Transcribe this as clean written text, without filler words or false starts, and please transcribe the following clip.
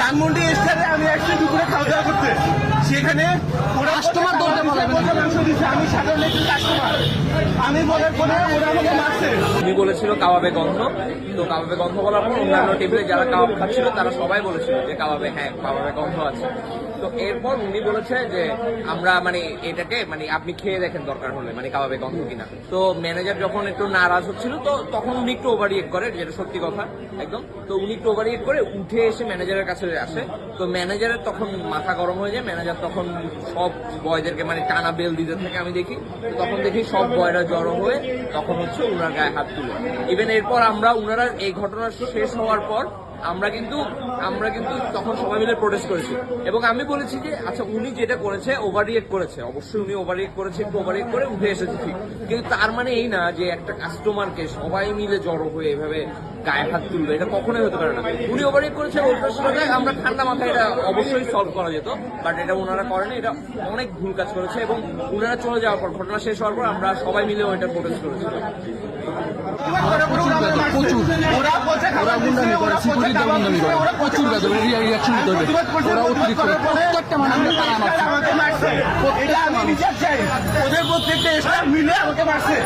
ধানমন্ডি স্টারে আমি একসাথে দুপুরে খাওয়া দাওয়া করতে, সেখানে ওরা কাস্টমার দরজা মাংস দিচ্ছে, আমি সাধারণ একটি কাস্টমার, আমি বলার পরে ওরা আমাকে মারছে। উনি বলেছিল কাবাবে গন্ধ, তো কাবাবে গন্ধ বলার পর অন্যান্য টেবিলে যারা কাবাব খাচ্ছিল তারা সবাই বলেছিল যে কাবাবে, হ্যাঁ কাবাবে গন্ধ আছে। তো এরপর উনি বলেছে যে আমরা মানে এটাকে মানে আপনি খেয়ে দেখেন দরকার হলে মানে কাবাবে গন্ধ কিনা। তো ম্যানেজার যখন একটু নারাজ হচ্ছিল তো তখন উনি একটু ওভার রিয়েক্ট করে, যেটা সত্যি কথা একদম। তো উনি একটু ওভার রিয়েক্ট করে উঠে এসে ম্যানেজারের কাছে আসে। তো ম্যানেজারের তখন মাথা গরম হয়ে যায়, ম্যানেজার তখন সব বয়দেরকে মানে টানা বেল দিতে থাকে আমি দেখি। তো তখন দেখি সব বয়রা জড়ো হয়ে তখন হচ্ছে উনার গায়ে হাত তুলে। ইভেন এরপর আমরা উনারা এই ঘটনা শেষ হওয়ার পর আমরা কিন্তু তখন সবাই মিলে প্রোটেস্ট করেছি এবং আমি বলেছি যে আচ্ছা উনি যেটা করেছে ওভার রিয়েক্ট করেছে, অবশ্যই উনি ওভার রিয়েক্ট করেছে, একটু ওভার রিয়েক্ট করে উঠে এসেছে ঠিক, কিন্তু তার মানে এই না যে একটা কাস্টমারকে সবাই মিলে জড়ো হয়ে এভাবে গায়ে হাত তুলবে, এটা কখনোই হতে পারে না। উনি ওভার রিয়েক্ট করেছে, ওটার সাথে আমরা ঠান্ডা মাথায় এটা অবশ্যই সলভ করা যেত, বাট এটা ওনারা করেনি, এটা অনেক ভুল কাজ করেছে। এবং ওনারা চলে যাওয়ার পর, ঘটনা শেষ হওয়ার পর আমরা সবাই মিলে ওইটা প্রোটেস্ট করেছিলাম। ওরা বলছে খাবার দিচ্ছে, ওরা বলছে খাবার দিচ্ছে, ওরা প্রচুর বেদর রিয়াকশন নিতে হবে, ওরা অতিরিক্ত প্রত্যেকটা মানুষকে তারা মারছে। আমাকে মারছে, এটা আমি বিচার চাই, ওদের প্রত্যেকটা স্টাফ মিলে আমাকে মারছে।